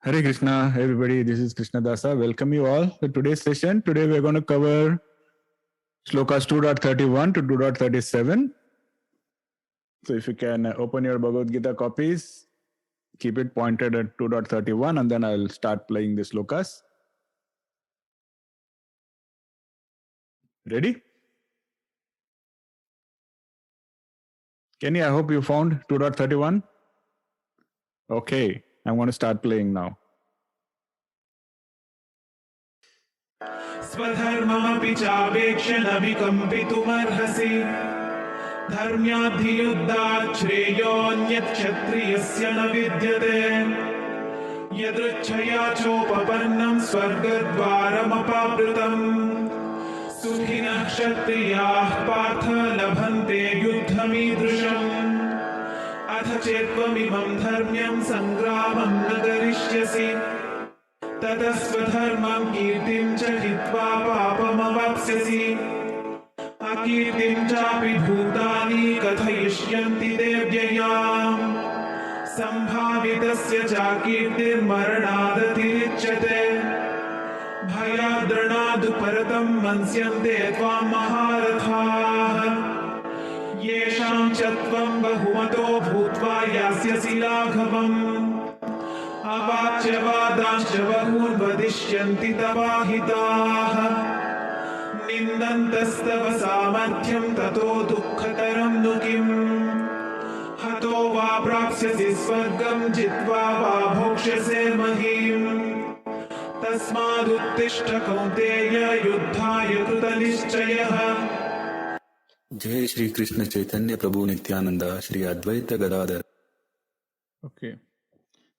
Hare Krishna, everybody. This is Krishna Dasa. Welcome you all to today's session. Today we're going to cover Shlokas 2.31 to 2.37. So if you can open your Bhagavad Gita copies, keep it pointed at 2.31 and then I'll start playing the Shlokas. Ready? Kenny, I hope you found 2.31. Okay, I'm going to start playing now. स्वधर्ममपि चावेक्ष्य न विकम्पितुमर्हसि धर्म्याद्धियुद्धात् श्रेयोऽन्यत्क्षत्रियस्य न विद्यते यदृच्छया चोपपन्नं स्वर्गद्वारमपावृतम् सुखिनः क्षत्रियाः पार्थ लभन्ते युद्धमीदृशम् अथ चेत्त्वमिमं धर्म्यं सङ्ग्रामं न करिष्यसि ततः स्वधर्मं कीर्तिं च हित्वा पापमवाप्स्यसि अकीर्तिं चापि भूतानि कथयिष्यन्ति ते व्ययाम् सम्भावितस्य चाकीर्तिर्मरणादतिरिच्यते भयाद्रणादुपरतं मन्स्यन्ते त्वां महारथाः येषां च त्वं बहुमतो भूत्वा यास्यसि लाघवम् अवाच्यवादांश्च बहून् वदिष्यन्ति तवाहिताः निन्दन्तस्तव सामर्थ्यं ततो दुःखतरं नु किम् हतो वा प्राप्स्यसि स्वर्गं जित्वा वा भोक्ष्यसे महीम् तस्मादुत्तिष्ठ कौन्तेय युद्धाय कृतनिश्चयः। जय श्री कृष्ण चैतन्य प्रभु Nityanand Shri Advaita Gadadhar. Okay.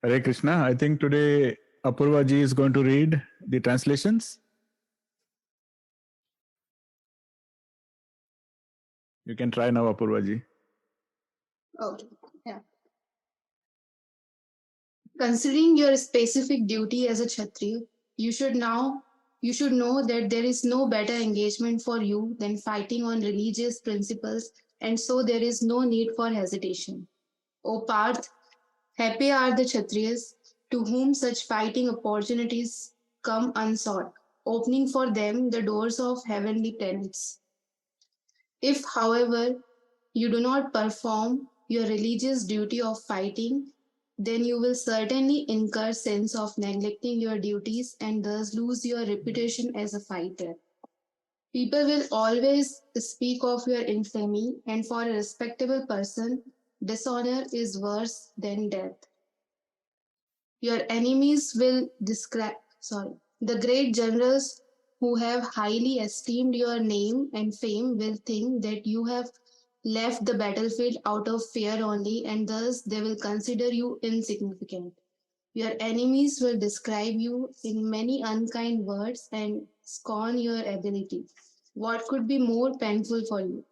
Hare Krishna. I think today Apurva ji is going to read the translations. You can try now, Apurva ji. Okay, yeah. Considering your specific duty as a Kshatriya, you should know that there is no better engagement for you than fighting on religious principles, and so there is no need for hesitation. O Parth, happy are the Kshatriyas to whom such fighting opportunities come unsought, opening for them the doors of heavenly planets. If, however, you do not perform your religious duty of fighting, then you will certainly incur sense of neglecting your duties and thus lose your reputation as a fighter. People will always speak of your infamy, and for a respectable person, dishonor is worse than death. Your enemies will the great generals who have highly esteemed your name and fame will think that you have left the battlefield out of fear only, and thus they will consider you insignificant. Your enemies will describe you in many unkind words and scorn your ability. What could be more painful for you?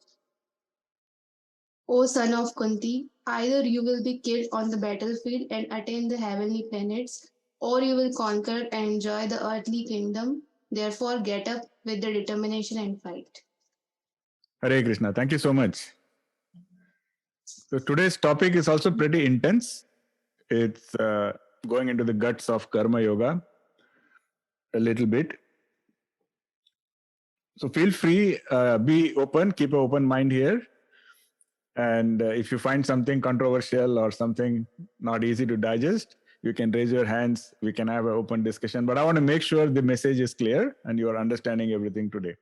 O son of Kunti, either you will be killed on the battlefield and attain the heavenly planets, or you will conquer and enjoy the earthly kingdom. Therefore, get up with the determination and fight. Hare Krishna. Thank you so much. So today's topic is also pretty intense. It's going into the guts of Karma Yoga a little bit. So feel free, be open, keep an open mind here. And if you find something controversial or something not easy to digest, you can raise your hands. We can have an open discussion. But I want to make sure the message is clear and you are understanding everything today.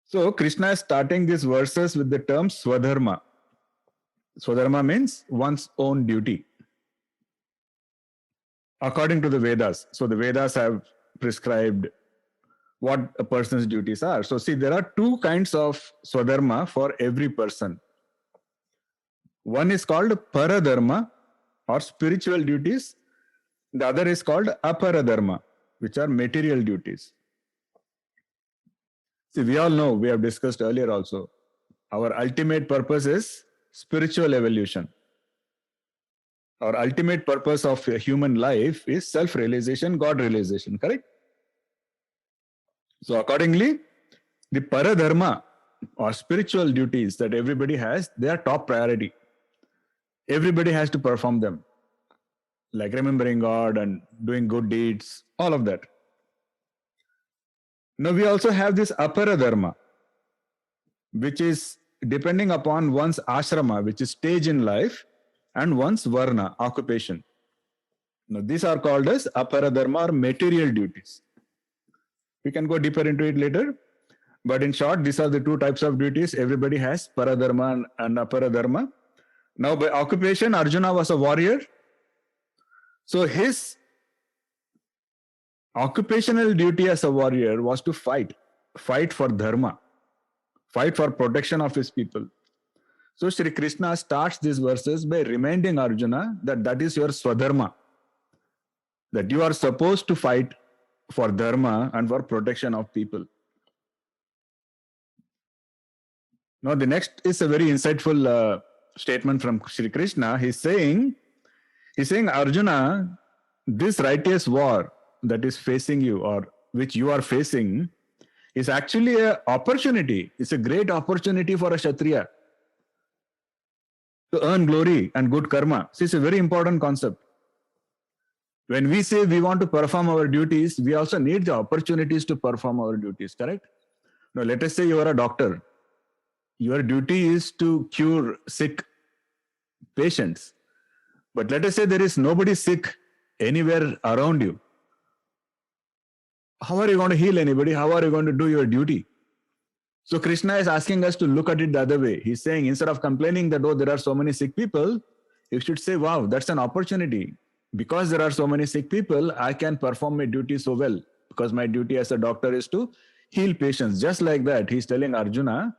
So Krishna is starting these verses with the term Swadharma. Swadharma means one's own duty. According to the Vedas. So the Vedas have prescribed what a person's duties are. So see, there are two kinds of Swadharma for every person. One is called Paradharma or spiritual duties. The other is called Aparadharma, which are material duties. See, we all know, we have discussed earlier also, our ultimate purpose is spiritual evolution. Our ultimate purpose of human life is self-realization, God-realization, correct? So accordingly, the Paradharma or spiritual duties that everybody has, they are top priority. Everybody has to perform them. like remembering God and doing good deeds, all of that. Now we also have this apara dharma, which is depending upon one's ashrama, which is stage in life, and one's varna, occupation. Now these are called as apara dharma or material duties. We can go deeper into it later. But in short, these are the two types of duties. Everybody has paradharma and aparadharma. Now, by occupation, Arjuna was a warrior. So his occupational duty as a warrior was to fight for dharma, fight for protection of his people. So Sri Krishna starts these verses by reminding Arjuna that that is your swadharma, that you are supposed to fight for dharma and for protection of people. Now, the next is a very insightful statement from Sri Krishna. He's saying, Arjuna, this righteous war that is facing you or which you are facing is actually an opportunity. It's a great opportunity for a Kshatriya to earn glory and good karma. So it's a very important concept. When we say we want to perform our duties, we also need the opportunities to perform our duties, correct? Now, let us say you are a doctor. Your duty is to cure sick patients. But let us say there is nobody sick anywhere around you. How are you going to heal anybody? How are you going to do your duty? So Krishna is asking us to look at it the other way. He's saying instead of complaining that, oh, there are so many sick people, you should say, wow, that's an opportunity. Because there are so many sick people, I can perform my duty so well. Because my duty as a doctor is to heal patients. Just like that, he's telling Arjuna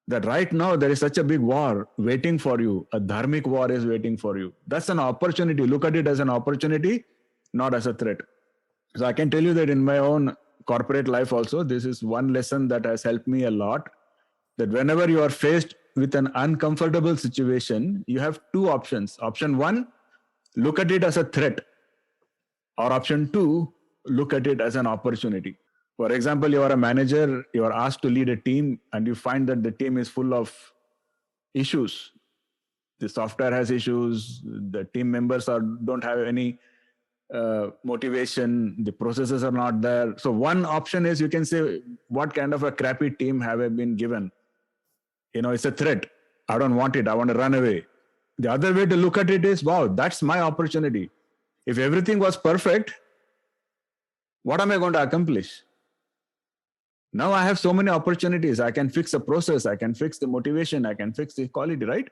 that right now there is such a big war waiting for you. A dharmic war is waiting for you. That's an opportunity. Look at it as an opportunity, not as a threat. So I can tell you that in my own corporate life also, this is one lesson that has helped me a lot. That whenever you are faced with an uncomfortable situation, you have two options. Option one, look at it as a threat. Or option two, look at it as an opportunity. For example, you are a manager, you are asked to lead a team, and you find that the team is full of issues. The software has issues, the team members don't have any motivation, the processes are not there. So one option is you can say, what kind of a crappy team have I been given? It's a threat. I don't want it. I want to run away. The other way to look at it is, wow, that's my opportunity. If everything was perfect, what am I going to accomplish? Now I have so many opportunities. I can fix a process. I can fix the motivation. I can fix the quality, right?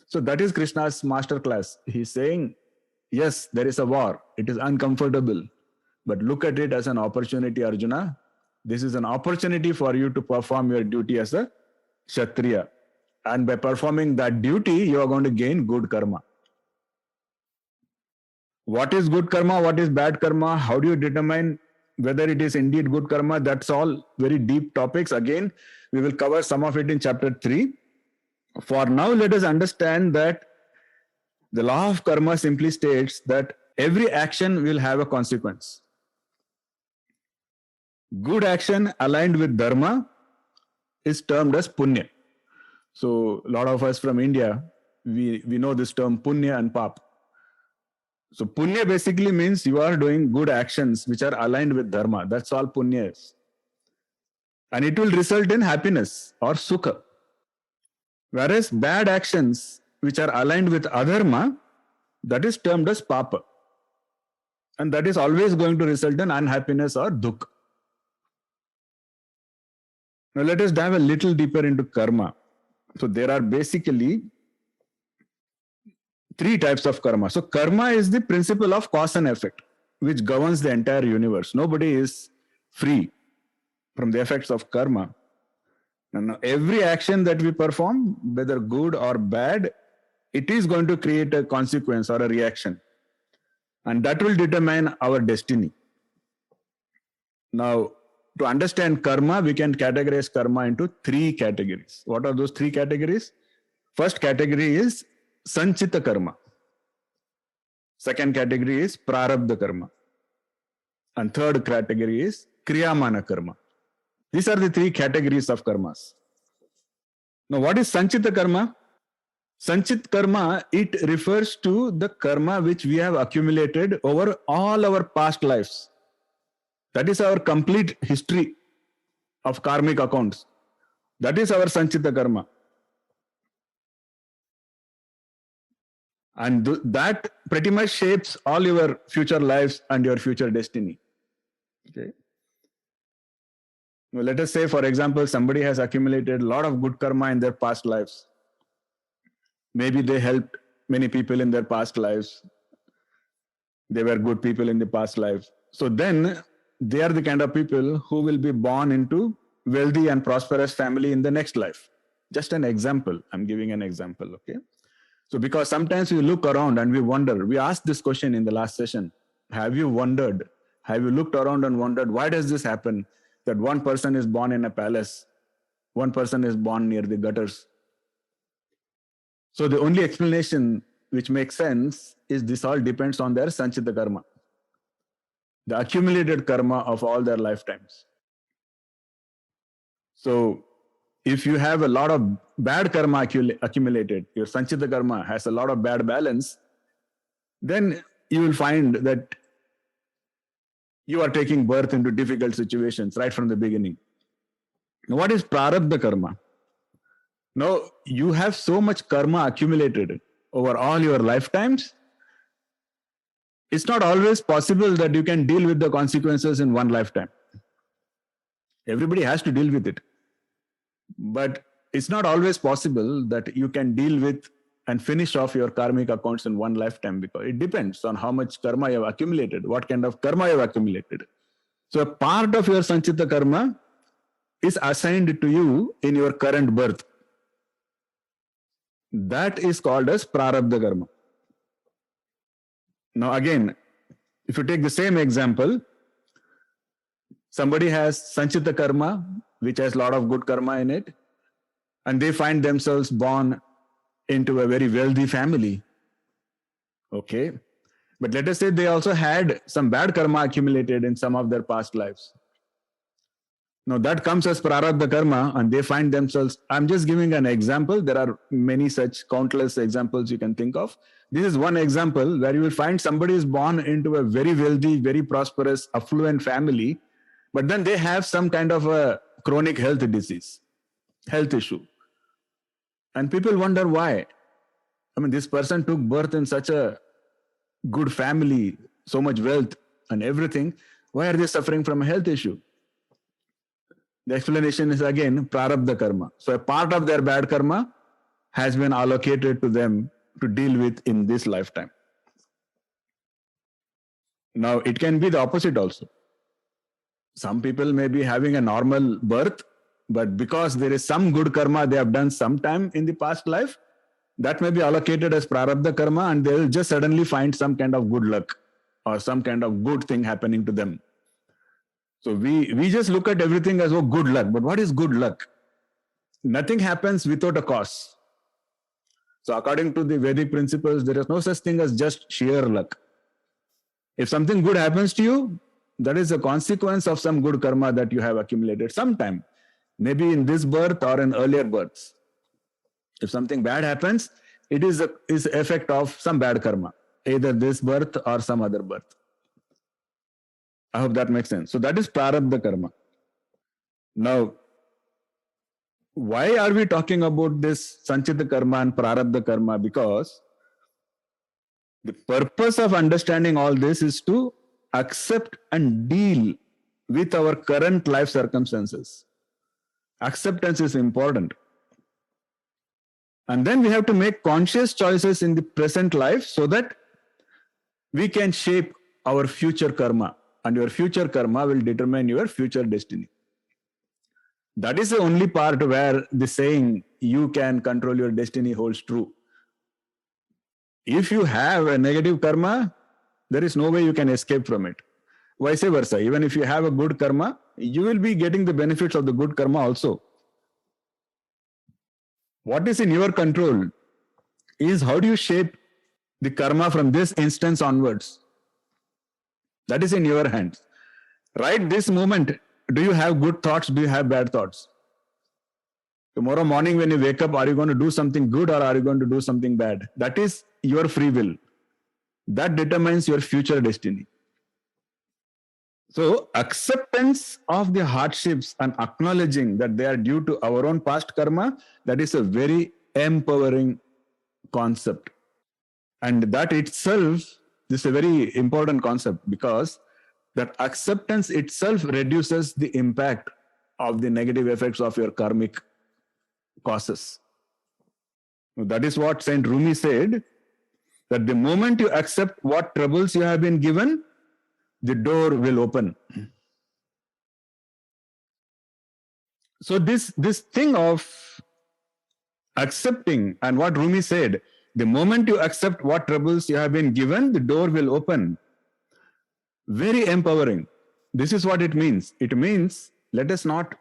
So that is Krishna's masterclass. He's saying, yes, there is a war. It is uncomfortable. But look at it as an opportunity, Arjuna. This is an opportunity for you to perform your duty as a Kshatriya. And by performing that duty, you are going to gain good karma. What is good karma? What is bad karma? How do you determine whether it is indeed good karma? That's all very deep topics. Again, we will cover some of it in chapter 3. For now, let us understand that the law of karma simply states that every action will have a consequence. Good action aligned with dharma is termed as punya. So a lot of us from India, we know this term punya and pap. So punya basically means you are doing good actions which are aligned with dharma. That's all punya is. And it will result in happiness or sukha. Whereas bad actions which are aligned with adharma, that is termed as papa. And that is always going to result in unhappiness or dukkha. Now let us dive a little deeper into karma. So there are basically 3 types of karma. So karma is the principle of cause and effect, which governs the entire universe. Nobody is free from the effects of karma. And every action that we perform, whether good or bad, it is going to create a consequence or a reaction. And that will determine our destiny. Now, to understand karma, we can categorize karma into 3 categories. What are those 3 categories? First category is Sanchita karma. Second category is Prarabdha karma. And third category is Kriyamana karma. These are the 3 categories of karmas. Now, what is Sanchita karma? Sanchit karma, it refers to the karma which we have accumulated over all our past lives. That is our complete history of karmic accounts. That is our Sanchita karma. And that pretty much shapes all your future lives and your future destiny. Okay. Now, let us say, for example, somebody has accumulated a lot of good karma in their past lives. Maybe they helped many people in their past lives. They were good people in the past lives. So then they are the kind of people who will be born into wealthy and prosperous family in the next life. Just an example. I'm giving an example. Okay. So because sometimes we look around and we wonder, we asked this question in the last session. Have you wondered? Have you looked around and wondered, why does this happen? That one person is born in a palace, one person is born near the gutters. So the only explanation which makes sense is this all depends on their Sanchita karma, the accumulated karma of all their lifetimes. So if you have a lot of bad karma accumulated, your Sanchita karma has a lot of bad balance, then you will find that you are taking birth into difficult situations right from the beginning. Now, what is Prarabdha karma? Now, you have so much karma accumulated over all your lifetimes. It's not always possible that you can deal with the consequences in one lifetime. Everybody has to deal with it. But it's not always possible that you can deal with and finish off your karmic accounts in one lifetime, because it depends on how much karma you have accumulated, what kind of karma you have accumulated. So a part of your Sanchita karma is assigned to you in your current birth. That is called as Prarabdha karma. Now again, if you take the same example, somebody has Sanchita karma, which has a lot of good karma in it, and they find themselves born into a very wealthy family. Okay. But let us say they also had some bad karma accumulated in some of their past lives. Now that comes as Prarabdha karma, and they find themselves, I'm just giving an example. There are many such countless examples you can think of. This is one example where you will find somebody is born into a very wealthy, very prosperous, affluent family, but then they have some kind of a chronic health disease, health issue. And people wonder why. I mean, this person took birth in such a good family, so much wealth and everything. Why are they suffering from a health issue? The explanation is again Prarabdha karma. So a part of their bad karma has been allocated to them to deal with in this lifetime. Now it can be the opposite also. Some people may be having a normal birth, but because there is some good karma they have done sometime in the past life, that may be allocated as Prarabdha karma, and they will just suddenly find some kind of good luck or some kind of good thing happening to them. So we just look at everything as, oh, good luck. But what is good luck? Nothing happens without a cause. So according to the Vedic principles, there is no such thing as just sheer luck. If something good happens to you, that is a consequence of some good karma that you have accumulated sometime, maybe in this birth or in earlier births. If something bad happens, it is the effect of some bad karma, either this birth or some other birth. I hope that makes sense. So that is Prarabdha karma. Now, why are we talking about this Sanchita karma and Prarabdha karma? Because the purpose of understanding all this is to accept and deal with our current life circumstances. Acceptance is important. And then we have to make conscious choices in the present life so that we can shape our future karma. And your future karma will determine your future destiny. That is the only part where the saying, you can control your destiny, holds true. If you have a negative karma, there is no way you can escape from it. Vice versa, even if you have a good karma, you will be getting the benefits of the good karma also. What is in your control is how do you shape the karma from this instance onwards. That is in your hands. Right this moment, do you have good thoughts? Do you have bad thoughts? Tomorrow morning when you wake up, are you going to do something good or are you going to do something bad? That is your free will. That determines your future destiny. So acceptance of the hardships and acknowledging that they are due to our own past karma, that is a very empowering concept. And that itself, this is a very important concept, because that acceptance itself reduces the impact of the negative effects of your karmic causes. That is what Saint Rumi said, that the moment you accept what troubles you have been given, the door will open. So this thing of accepting, and what Rumi said, the moment you accept what troubles you have been given, the door will open. Very empowering. This is what it means. It means, let us not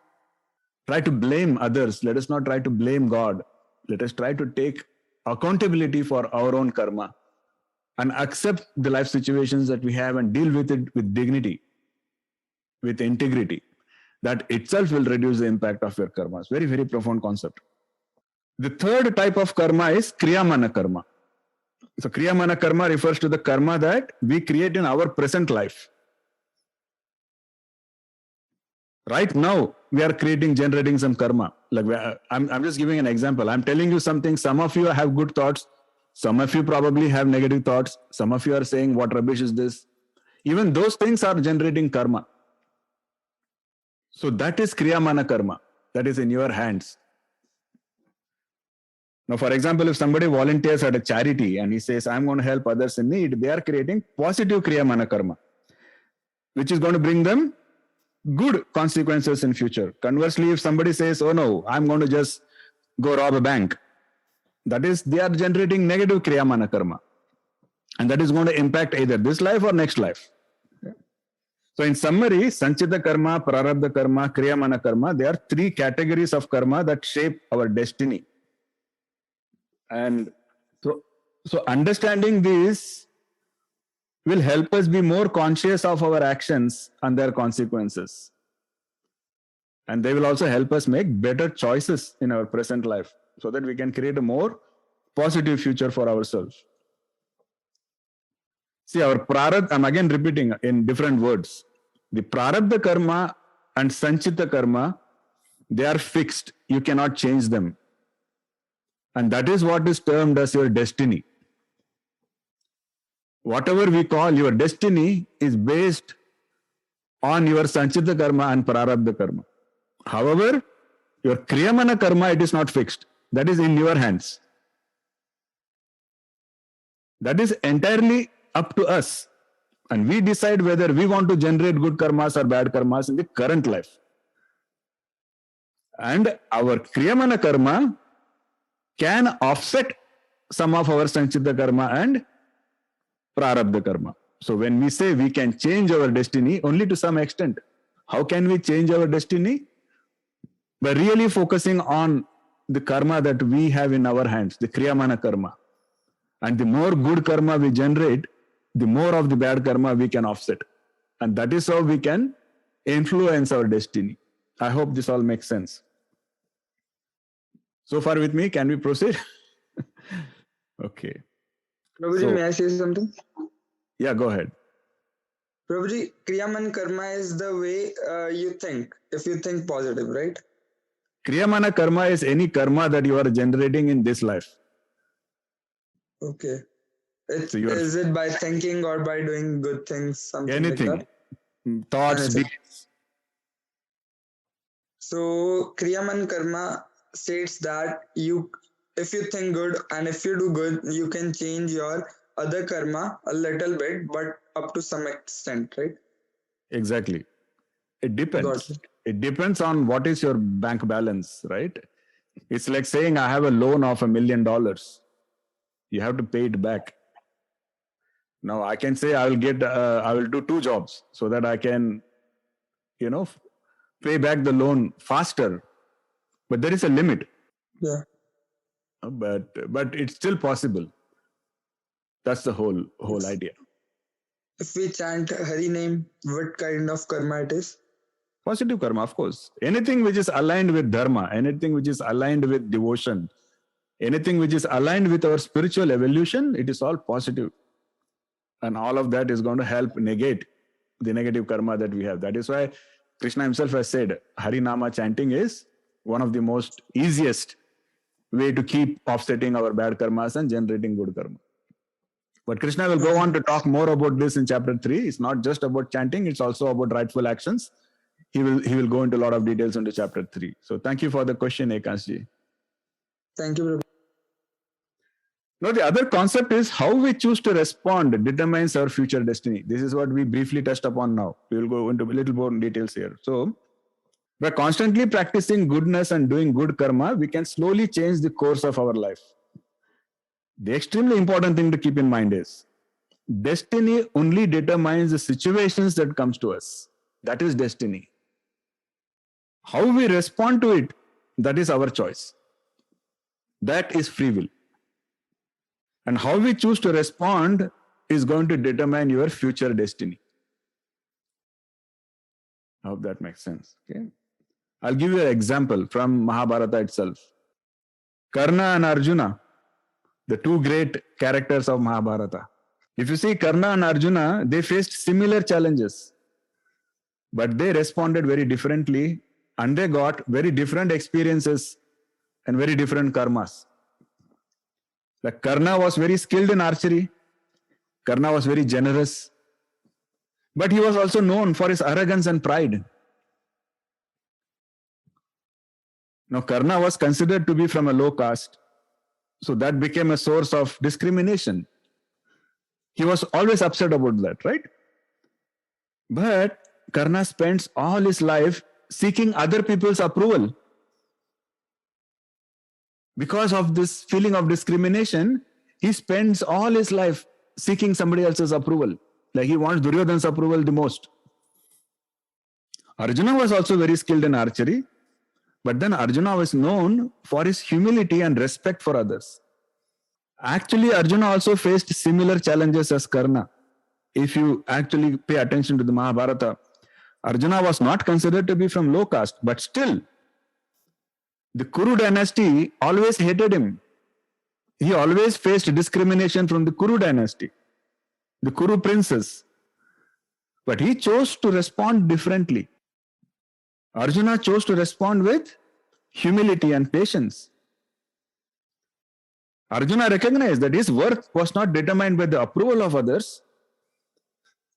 try to blame others. Let us not try to blame God. Let us try to take accountability for our own karma and accept the life situations that we have and deal with it with dignity, with integrity. That itself will reduce the impact of your karma. It's very, very profound concept. The third type of karma is Kriyamana karma. So Kriyamana karma refers to the karma that we create in our present life. Right now, we are generating some karma. Like I'm just giving an example. I'm telling you something. Some of you have good thoughts. Some of you probably have negative thoughts. Some of you are saying, what rubbish is this? Even those things are generating karma. So that is Kriyamana karma. That is in your hands. Now, for example, if somebody volunteers at a charity and he says, I'm going to help others in need, they are creating positive Kriyamana karma, which is going to bring them good consequences in future. Conversely, if somebody says, oh no, I'm going to just go rob a bank, that is, they are generating negative Kriyamana karma. And that is going to impact either this life or next life. So in summary, Sanchita karma, Prarabdha karma, Kriyamana karma, they are three categories of karma that shape our destiny. And so understanding this will help us be more conscious of our actions and their consequences. And they will also help us make better choices in our present life so that we can create a more positive future for ourselves. See, our Prarabdha, I'm again repeating in different words. The Prarabdha karma and Sanchita karma, they are fixed. You cannot change them. And that is what is termed as your destiny. Whatever we call your destiny is based on your Sanchita karma and Prarabdha karma. However, your Kriyamana karma, it is not fixed. That is in your hands. That is entirely up to us. And we decide whether we want to generate good karmas or bad karmas in the current life. And our Kriyamana karma can offset some of our Sanchita karma and Prarabdha karma. So when we say we can change our destiny, only to some extent. How can we change our destiny? By really focusing on the karma that we have in our hands, the Kriyamana karma. And the more good karma we generate, the more of the bad karma we can offset. And that is how we can influence our destiny. I hope this all makes sense. So far with me, can we proceed? Okay. Prabhuji, may I say something? Yeah, go ahead. Prabhuji, Kriyaman karma is the way you think, if you think positive, right? Kriyamana karma is any karma that you are generating in this life. Okay. Is it by thinking or by doing good things, something anything, like that? Thoughts, deeds. So, Kriyaman karma states that if you think good and if you do good, you can change your other karma a little bit, but up to some extent, right? Exactly. It depends. Got it. It depends on what is your bank balance, right? It's like saying I have a loan of $1 million. You have to pay it back. Now I can say I will do 2 jobs so that I can, pay back the loan faster. But there is a limit. Yeah. But it's still possible. That's the whole idea. If we chant Hari name, what kind of karma it is? Positive karma, of course. Anything which is aligned with dharma, anything which is aligned with devotion, anything which is aligned with our spiritual evolution, it is all positive. And all of that is going to help negate the negative karma that we have. That is why Krishna himself has said, Harinama chanting is one of the most easiest way to keep offsetting our bad karmas and generating good karma. But Krishna will go on to talk more about this in chapter 3. It's not just about chanting, it's also about rightful actions. He will go into a lot of details into chapter 3. So thank you for the question, Ekanshji. Thank you, Prabhu. Now, the other concept is how we choose to respond determines our future destiny. This is what we briefly touched upon now. We will go into a little more details here. So, by constantly practicing goodness and doing good karma, we can slowly change the course of our life. The extremely important thing to keep in mind is destiny only determines the situations that comes to us. That is destiny. How we respond to it, that is our choice. That is free will. And how we choose to respond is going to determine your future destiny. I hope that makes sense. Okay. I'll give you an example from Mahabharata itself. Karna and Arjuna, the two great characters of Mahabharata. If you see Karna and Arjuna, they faced similar challenges, but they responded very differently and they got very different experiences and very different karmas. Like Karna was very skilled in archery. Karna was very generous. But he was also known for his arrogance and pride. Now, Karna was considered to be from a low caste. So that became a source of discrimination. He was always upset about that, right? But Karna spends all his life seeking other people's approval. Because of this feeling of discrimination, he spends all his life seeking somebody else's approval. Like he wants Duryodhana's approval the most. Arjuna was also very skilled in archery, but then Arjuna was known for his humility and respect for others. Actually, Arjuna also faced similar challenges as Karna. If you actually pay attention to the Mahabharata, Arjuna was not considered to be from low caste, but still, the Kuru dynasty always hated him. He always faced discrimination from the Kuru dynasty, the Kuru princes. But he chose to respond differently. Arjuna chose to respond with humility and patience. Arjuna recognized that his worth was not determined by the approval of others.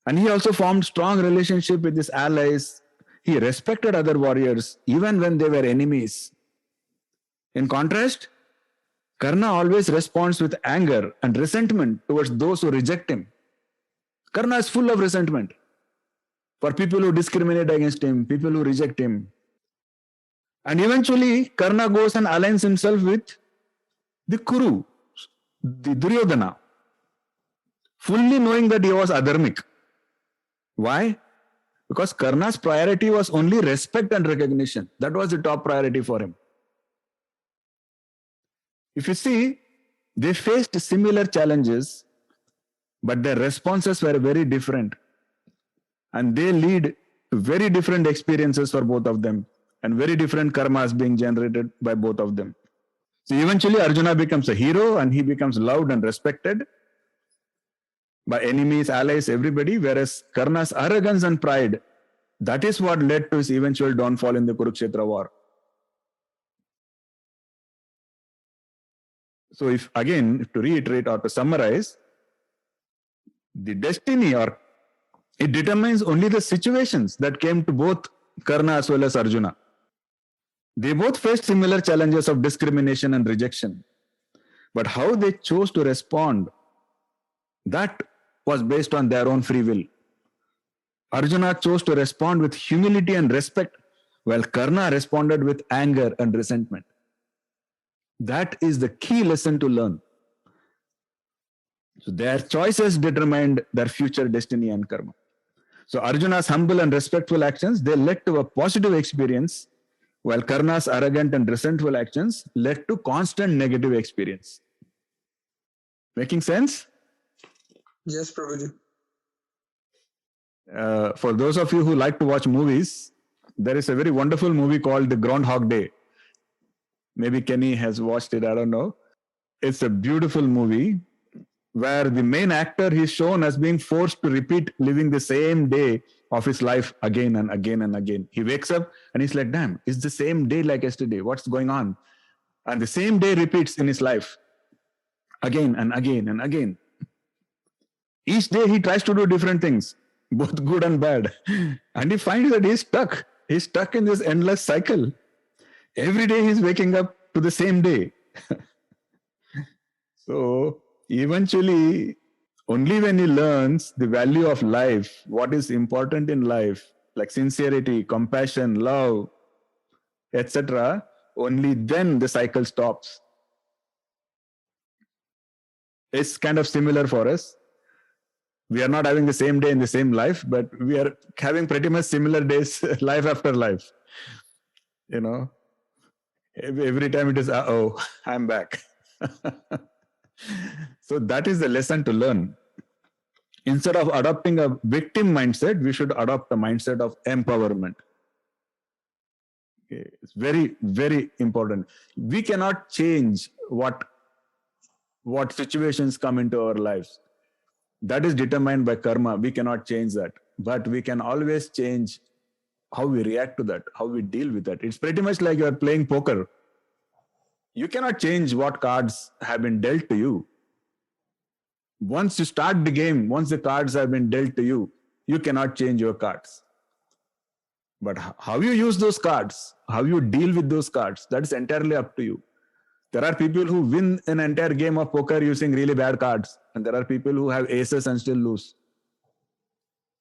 And he also formed strong relationship with his allies. He respected other warriors even when they were enemies. In contrast, Karna always responds with anger and resentment towards those who reject him. Karna is full of resentment for people who discriminate against him, people who reject him. And eventually, Karna goes and aligns himself with the Kuru, the Duryodhana, fully knowing that he was adharmic. Why? Because Karna's priority was only respect and recognition. That was the top priority for him. If you see, they faced similar challenges, but their responses were very different. And they lead to very different experiences for both of them, and very different karmas being generated by both of them. So eventually Arjuna becomes a hero and he becomes loved and respected by enemies, allies, everybody, whereas Karna's arrogance and pride, that is what led to his eventual downfall in the Kurukshetra war. So if again, to reiterate or to summarize, the destiny or it determines only the situations that came to both Karna as well as Arjuna. They both faced similar challenges of discrimination and rejection. But how they chose to respond, that was based on their own free will. Arjuna chose to respond with humility and respect, while Karna responded with anger and resentment. That is the key lesson to learn. So their choices determined their future destiny and karma. So Arjuna's humble and respectful actions, they led to a positive experience, while Karna's arrogant and resentful actions led to constant negative experience. Making sense? Yes, Prabhuji. For those of you who like to watch movies, There is a very wonderful movie called The Groundhog Day. Maybe Kenny has watched it, I don't know. It's a beautiful movie where the main actor is shown as being forced to repeat living the same day of his life again and again and again. He wakes up and he's like, damn, it's the same day like yesterday. What's going on? And the same day repeats in his life again and again and again. Each day he tries to do different things, both good and bad. And he finds that he's stuck. He's stuck in this endless cycle. Every day he's waking up to the same day. So eventually, only when he learns the value of life, what is important in life, like sincerity, compassion, love, etc., only then the cycle stops. It's kind of similar for us. We are not having the same day in the same life, but we are having pretty much similar days, life after life. You know, every time it is, oh, I'm back. So that is the lesson to learn. Instead of adopting a victim mindset, we should adopt a mindset of empowerment. Okay. It's very, very important. We cannot change what situations come into our lives. That is determined by karma. We cannot change that. But we can always change how we react to that, how we deal with that. It's pretty much like you are playing poker. You cannot change what cards have been dealt to you. Once you start the game, once the cards have been dealt to you, you cannot change your cards. But how you use those cards, how you deal with those cards, that is entirely up to you. There are people who win an entire game of poker using really bad cards, and there are people who have aces and still lose.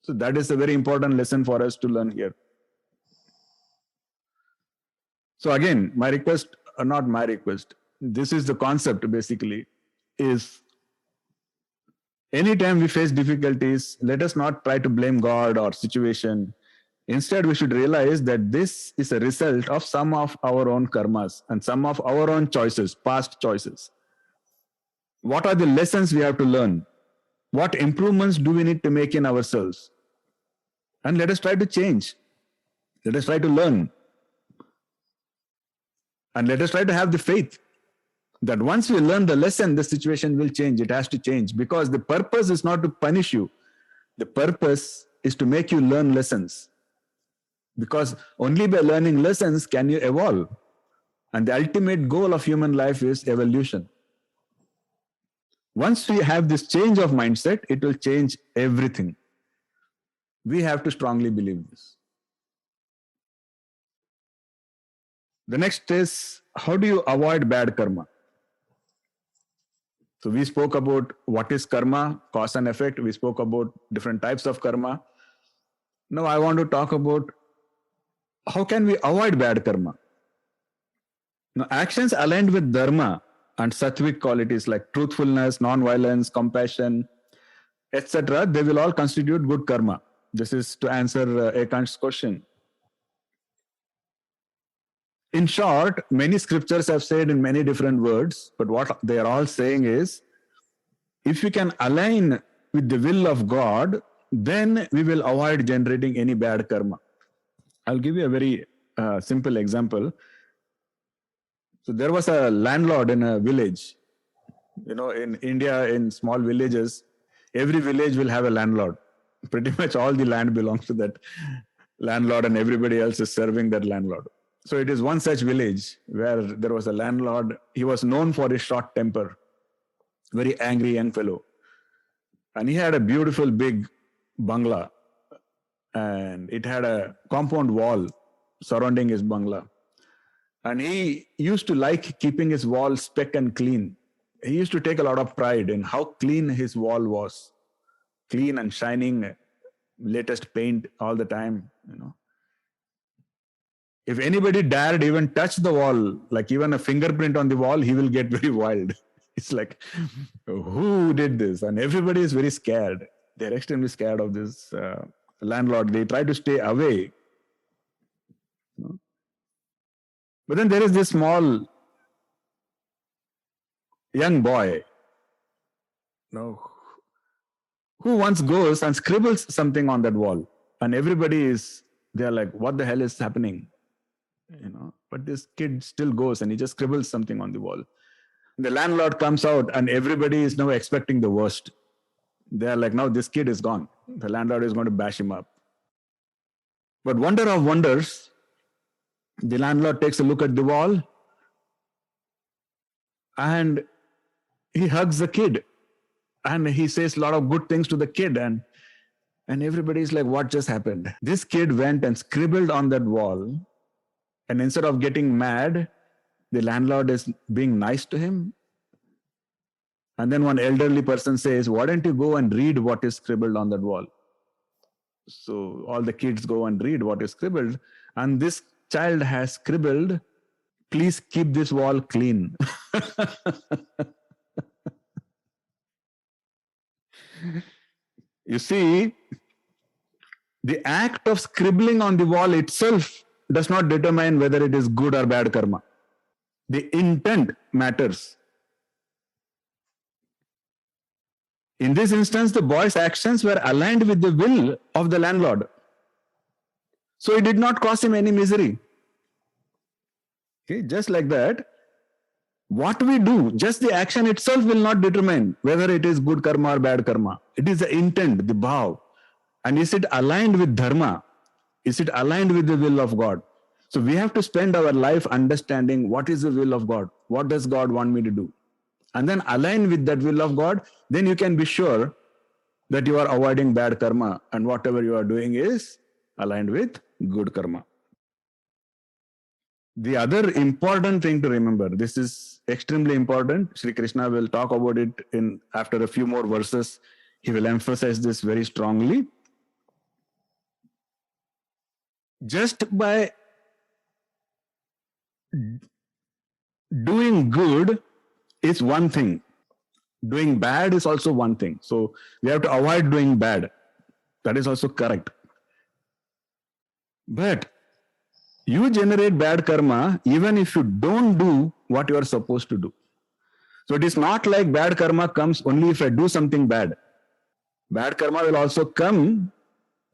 So that is a very important lesson for us to learn here. So again, my request, not my request, this is the concept basically, is anytime we face difficulties, let us not try to blame God or situation. Instead, we should realize that this is a result of some of our own karmas and some of our own choices, past choices. What are the lessons we have to learn? What improvements do we need to make in ourselves? And let us try to change. Let us try to learn. And let us try to have the faith that once we learn the lesson, the situation will change. It has to change, because the purpose is not to punish you. The purpose is to make you learn lessons. Because only by learning lessons can you evolve. And the ultimate goal of human life is evolution. Once we have this change of mindset, it will change everything. We have to strongly believe this. The next is, how do you avoid bad karma? So we spoke about what is karma, cause and effect. We spoke about different types of karma. Now I want to talk about how can we avoid bad karma? Now, actions aligned with Dharma and sattvic qualities like truthfulness, non-violence, compassion, etc., they will all constitute good karma. This is to answer Ekant's question. In short, many scriptures have said in many different words, but what they are all saying is, if we can align with the will of God, then we will avoid generating any bad karma. I'll give you a very simple example. So there was a landlord in a village. You know, in India, in small villages, every village will have a landlord. Pretty much all the land belongs to that landlord, and everybody else is serving that landlord. So it is one such village where there was a landlord. He was known for his short temper, very angry young fellow. And he had a beautiful big bungalow, and it had a compound wall surrounding his bungalow. And he used to like keeping his wall speck and clean. He used to take a lot of pride in how clean his wall was. Clean and shining, latest paint all the time, you know. If anybody dared even touch the wall, like even a fingerprint on the wall, he will get very wild. It's like, who did this? And everybody is very scared. They're extremely scared of this landlord. They try to stay away. You know? But then there is this small young boy, you know, who once goes and scribbles something on that wall. And everybody is They are like, what the hell is happening? But this kid still goes and he just scribbles something on the wall. The landlord comes out and everybody is now expecting the worst. They are like, now this kid is gone. The landlord is going to bash him up. But wonder of wonders, the landlord takes a look at the wall and he hugs the kid and he says a lot of good things to the kid, and everybody's like, what just happened? This kid went and scribbled on that wall, and instead of getting mad, the landlord is being nice to him. And then one elderly person says, why don't you go and read what is scribbled on that wall? So all the kids go and read what is scribbled, and this child has scribbled, please keep this wall clean. You see, the act of scribbling on the wall itself does not determine whether it is good or bad karma. The intent matters. In this instance, the boy's actions were aligned with the will of the landlord. So it did not cause him any misery. Okay, just like that, what we do, just the action itself will not determine whether it is good karma or bad karma. It is the intent, the bhav. And is it aligned with dharma? Is it aligned with the will of God? So we have to spend our life understanding what is the will of God. What does God want me to do? And then align with that will of God. Then you can be sure that you are avoiding bad karma and whatever you are doing is aligned with good karma. The other important thing to remember, this is extremely important. Sri Krishna will talk about it after a few more verses. He will emphasize this very strongly. Just by doing good is one thing. Doing bad is also one thing. So we have to avoid doing bad. That is also correct. But you generate bad karma even if you don't do what you are supposed to do. So it is not like bad karma comes only if I do something bad. Bad karma will also come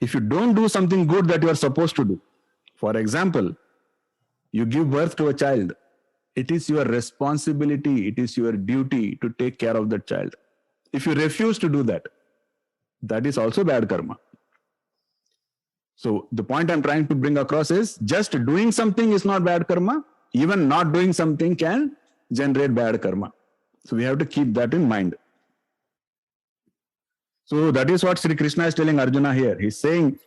if you don't do something good that you are supposed to do. For example, you give birth to a child. It is your responsibility, it is your duty to take care of that child. If you refuse to do that, that is also bad karma. So the point I'm trying to bring across is just doing something is not bad karma. Even not doing something can generate bad karma. So we have to keep that in mind. So that is what Sri Krishna is telling Arjuna here. He's saying,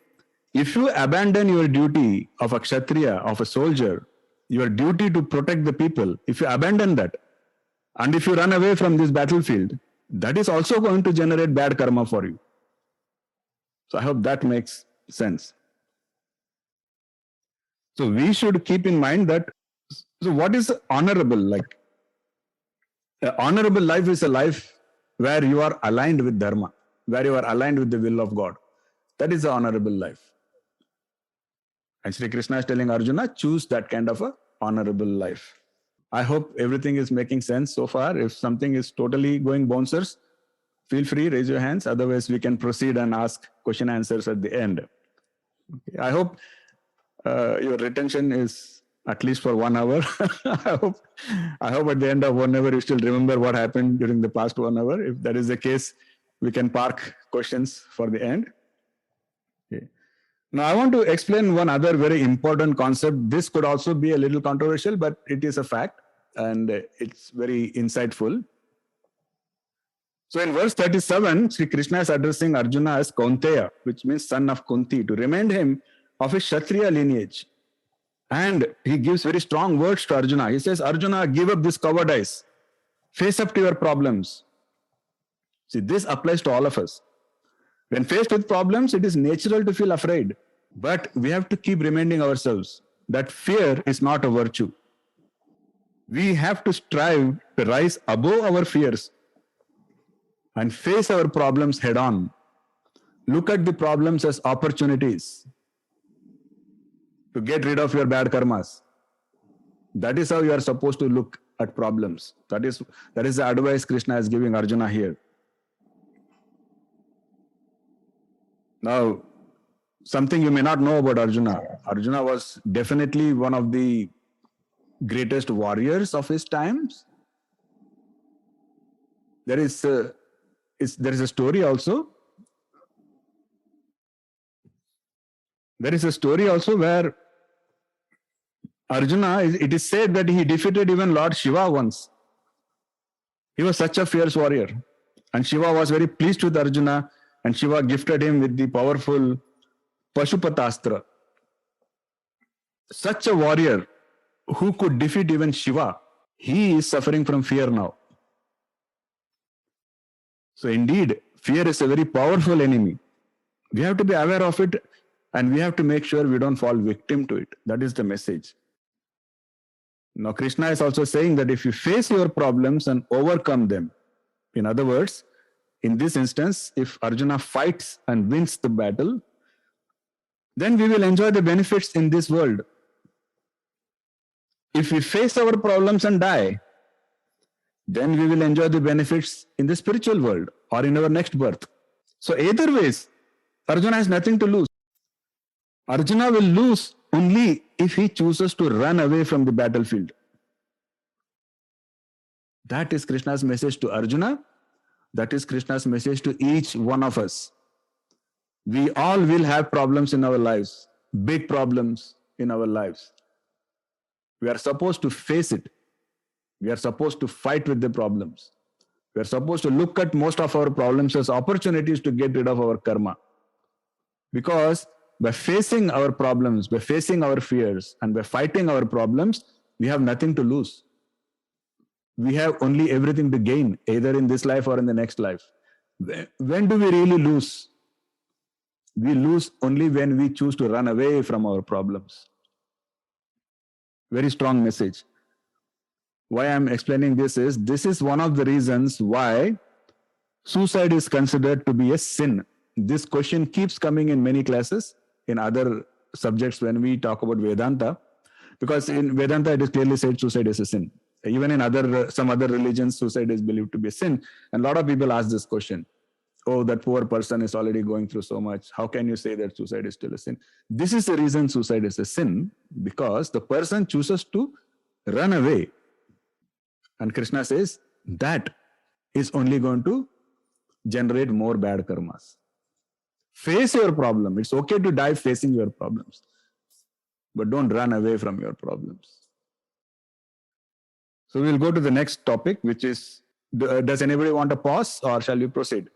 if you abandon your duty of a kshatriya, of a soldier, your duty to protect the people, if you abandon that, and if you run away from this battlefield, that is also going to generate bad karma for you. So I hope that makes sense. So we should keep in mind that, so what is honorable? Like, an honorable life is a life where you are aligned with dharma, where you are aligned with the will of God. That is the honorable life. And Sri Krishna is telling Arjuna, choose that kind of a honorable life. I hope everything is making sense so far. If something is totally going bouncers, feel free, raise your hands. Otherwise, we can proceed and ask question answers at the end. Okay. I hope your retention is at least for 1 hour. I hope at the end of 1 hour, you still remember what happened during the past 1 hour. If that is the case, we can park questions for the end. Okay. Now, I want to explain one other very important concept. This could also be a little controversial, but it is a fact and it's very insightful. So in verse 37, Sri Krishna is addressing Arjuna as Kaunteya, which means son of Kunti, to remind him of his Kshatriya lineage. And he gives very strong words to Arjuna. He says, Arjuna, give up this cowardice. Face up to your problems. See, this applies to all of us. When faced with problems, it is natural to feel afraid. But we have to keep reminding ourselves that fear is not a virtue. We have to strive to rise above our fears and face our problems head on. Look at the problems as opportunities to get rid of your bad karmas. That is how you are supposed to look at problems. That is the advice Krishna is giving Arjuna here. Now, something you may not know about Arjuna. Arjuna was definitely one of the greatest warriors of his times. There is a story also. There is a story also where Arjuna, it is said that he defeated even Lord Shiva once. He was such a fierce warrior. And Shiva was very pleased with Arjuna, and Shiva gifted him with the powerful Pashupatastra. Such a warrior who could defeat even Shiva, he is suffering from fear now. So indeed, fear is a very powerful enemy. We have to be aware of it, and we have to make sure we don't fall victim to it. That is the message. Now, Krishna is also saying that if you face your problems and overcome them, in other words, in this instance, if Arjuna fights and wins the battle, then we will enjoy the benefits in this world. If we face our problems and die, then we will enjoy the benefits in the spiritual world or in our next birth. So either ways, Arjuna has nothing to lose. Arjuna will lose only if he chooses to run away from the battlefield. That is Krishna's message to Arjuna. That is Krishna's message to each one of us. We all will have problems in our lives, big problems in our lives. We are supposed to face it. We are supposed to fight with the problems. We are supposed to look at most of our problems as opportunities to get rid of our karma. Because by facing our problems, by facing our fears, and by fighting our problems, we have nothing to lose. We have only everything to gain, either in this life or in the next life. When do we really lose? We lose only when we choose to run away from our problems. Very strong message. Why I'm explaining this is one of the reasons why suicide is considered to be a sin. This question keeps coming in many classes, in other subjects when we talk about Vedanta, because in Vedanta it is clearly said suicide is a sin. Even in some other religions, suicide is believed to be a sin. And a lot of people ask this question. Oh, that poor person is already going through so much. How can you say that suicide is still a sin? This is the reason suicide is a sin, because the person chooses to run away. And Krishna says that is only going to generate more bad karmas. Face your problem. It's okay to die facing your problems, but don't run away from your problems. So we'll go to the next topic, which is, does anybody want to pause or shall we proceed?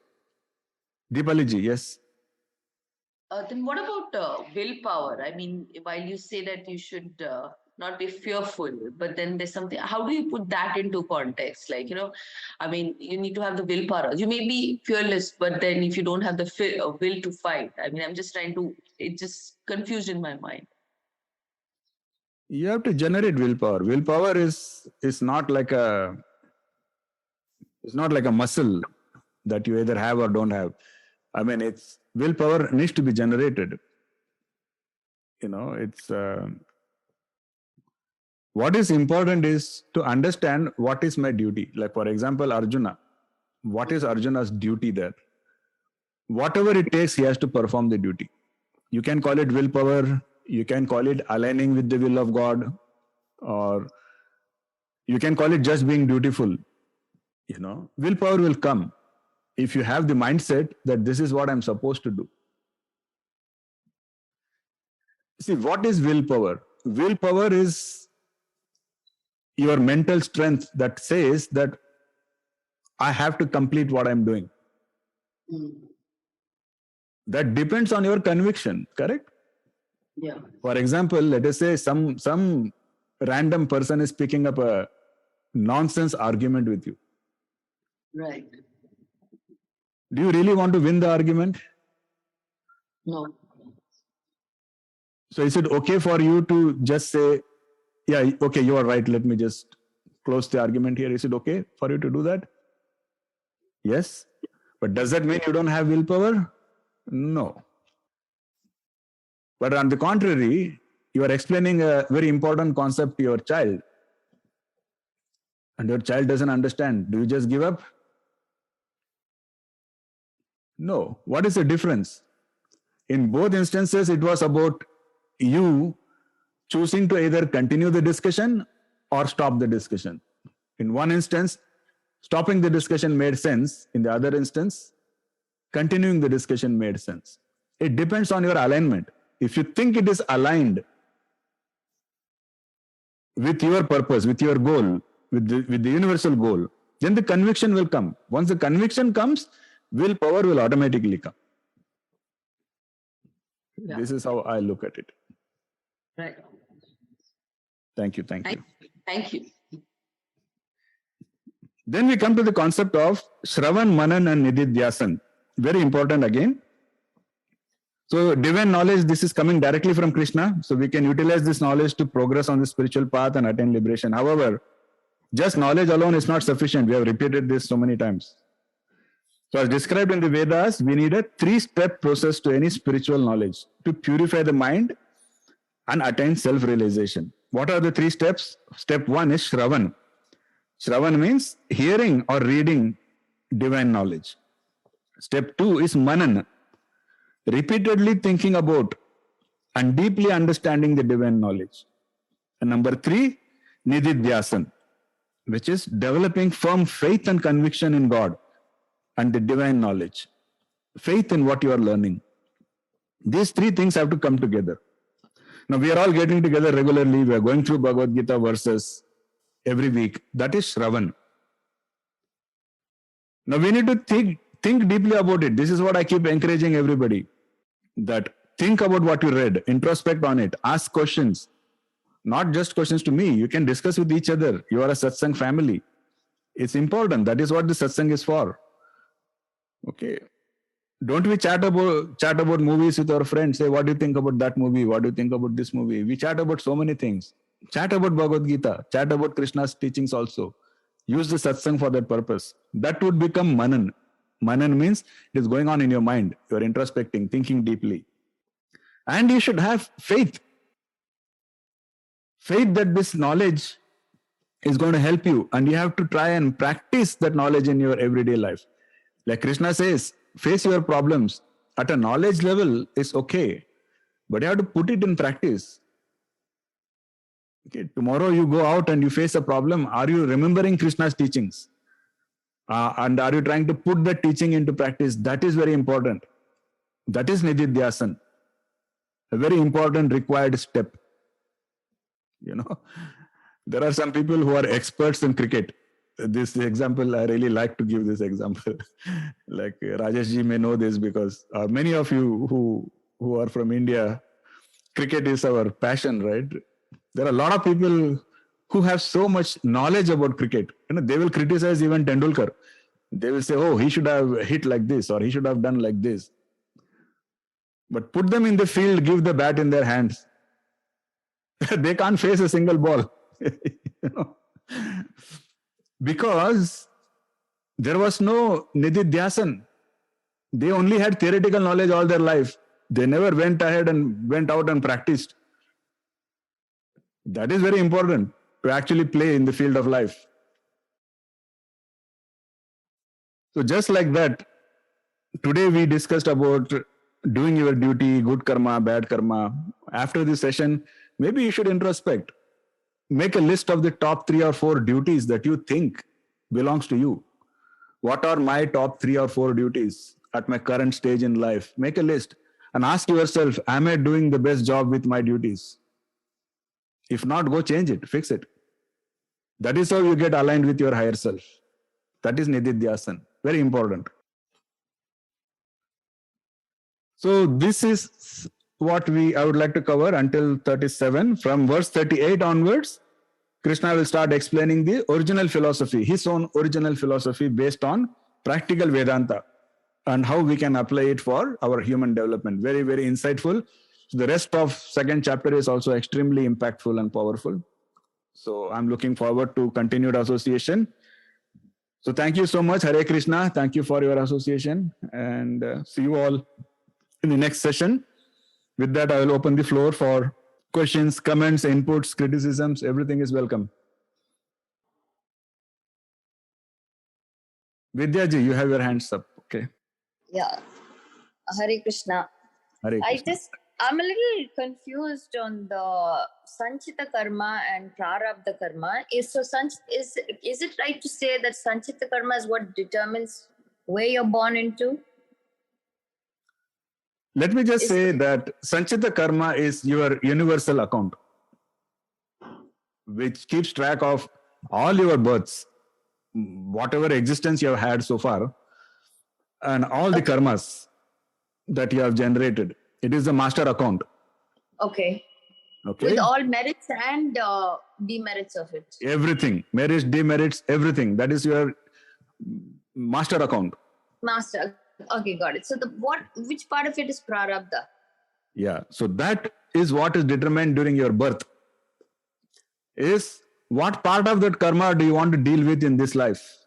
Deepaliji, yes. Then what about willpower? I mean, while you say that you should not be fearful, but then there's something, how do you put that into context? Like, I mean, you need to have the willpower. You may be fearless, but then if you don't have the will to fight, I mean, I'm just it's just confused in my mind. You have to generate willpower. Willpower is not like a muscle that you either have or don't have. I mean, willpower needs to be generated. What is important is to understand what is my duty. Like, for example, Arjuna. What is Arjuna's duty there? Whatever it takes, he has to perform the duty. You can call it willpower. You can call it aligning with the will of God, or you can call it just being dutiful. Willpower will come if you have the mindset that this is what I'm supposed to do. See, what is willpower? Willpower is your mental strength that says that I have to complete what I'm doing. That depends on your conviction, correct? Yeah. For example, let us say some random person is picking up a nonsense argument with you. Right. Do you really want to win the argument? No. So is it okay for you to just say, yeah, okay, you are right, let me just close the argument here. Is it okay for you to do that? Yes. But does that mean you don't have willpower? No. But on the contrary, you are explaining a very important concept to your child, and your child doesn't understand. Do you just give up? No. What is the difference? In both instances, it was about you choosing to either continue the discussion or stop the discussion. In one instance, stopping the discussion made sense. In the other instance, continuing the discussion made sense. It depends on your alignment. If you think it is aligned with your purpose, with your goal, with the universal goal, then the conviction will come. Once the conviction comes, willpower will automatically come. Yeah. This is how I look at it. Right. Thank you. Thank you. Thank you. Then we come to the concept of Shravan, Manan and Nididhyasan. Very important again. So divine knowledge, this is coming directly from Krishna. So we can utilize this knowledge to progress on the spiritual path and attain liberation. However, just knowledge alone is not sufficient. We have repeated this so many times. So as described in the Vedas, we need a 3-step process to any spiritual knowledge to purify the mind and attain self-realization. What are the 3 steps? Step 1 is Shravan. Shravan means hearing or reading divine knowledge. Step 2 is Manan, repeatedly thinking about and deeply understanding the divine knowledge. And number 3, Nididhyasan, which is developing firm faith and conviction in God and the divine knowledge. Faith in what you are learning. These 3 things have to come together. Now we are all getting together regularly. We are going through Bhagavad Gita verses every week. That is Shravan. Now we need to think deeply about it. This is what I keep encouraging everybody. That think about what you read, introspect on it, ask questions. Not just questions to me. You can discuss with each other. You are a satsang family. It's important. That is what the satsang is for. Okay. Don't we chat about movies with our friends? Say, what do you think about that movie? What do you think about this movie? We chat about so many things. Chat about Bhagavad Gita. Chat about Krishna's teachings also. Use the satsang for that purpose. That would become Manan. Manan means it is going on in your mind. You are introspecting, thinking deeply. And you should have faith. Faith that this knowledge is going to help you. And you have to try and practice that knowledge in your everyday life. Like Krishna says, face your problems. At a knowledge level, it's okay. But you have to put it in practice. Okay, tomorrow you go out and you face a problem. Are you remembering Krishna's teachings? And are you trying to put that teaching into practice? That is very important. That is Nididhyasan. A very important required step. You know, there are some people who are experts in cricket. This example, I really like to give this example. Like Rajesh ji may know this because many of you who are from India, cricket is our passion, right? There are a lot of people who have so much knowledge about cricket. You know, they will criticize even Tendulkar. They will say, oh, he should have hit like this or he should have done like this. But put them in the field, give the bat in their hands. They can't face a single ball. You know? Because there was no Nididhyasan. They only had theoretical knowledge all their life. They never went ahead and went out and practiced. That is very important to actually play in the field of life. So just like that, today we discussed about doing your duty, good karma, bad karma. After this session, maybe you should introspect. Make a list of the top 3 or 4 duties that you think belongs to you. What are my top 3 or 4 duties at my current stage in life? Make a list and ask yourself, am I doing the best job with my duties? If not, go change it, fix it. That is how you get aligned with your higher self. That is Nididhyasan. Very important. So this is what I would like to cover until 37. From verse 38 onwards, Krishna will start explaining the original philosophy, his own original philosophy based on practical Vedanta and how we can apply it for our human development. Very, very insightful. The rest of second chapter is also extremely impactful and powerful. So I'm looking forward to continued association. So thank you so much, Hare Krishna. Thank you for your association and see you all in the next session. With that, I will open the floor for questions, comments, inputs, criticisms. Everything is welcome. Vidya ji, you have your hands up. Okay. Yeah. Hare Krishna. Hare Krishna. I'm a little confused on the Sanchita karma and Prarabdha karma. Is it right to say that Sanchita karma is what determines where you're born into? Let me just say that Sanchita karma is your universal account, which keeps track of all your births, whatever existence you have had so far, and all the karmas that you have generated. It is the master account. Okay. Okay. With all merits and demerits of it. Everything, merits, demerits, everything. That is your master account. Master. Okay, got it. So which part of it is Prarabdha? Yeah. So that is what is determined during your birth. Is what part of that karma do you want to deal with in this life?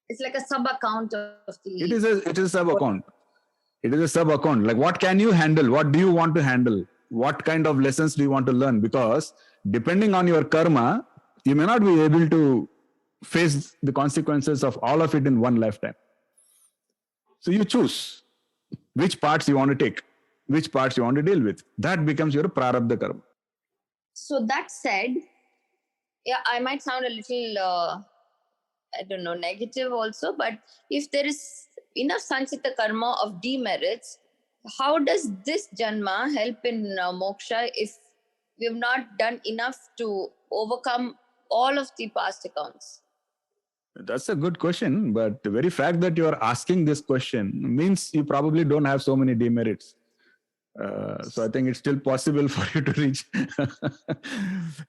It's like a sub account of the. It is a sub account. It is a sub account. Like, what can you handle? What do you want to handle? What kind of lessons do you want to learn? Because depending on your karma, you may not be able to face the consequences of all of it in one lifetime. So you choose which parts you want to take, which parts you want to deal with. That becomes your prarabdha karma. So that said, yeah, I might sound a little, I don't know, negative also, but if there is enough Sanchita karma of demerits, how does this Janma help in moksha if we have not done enough to overcome all of the past accounts? That's a good question, but the very fact that you are asking this question means you probably don't have so many demerits. So I think it's still possible for you to reach.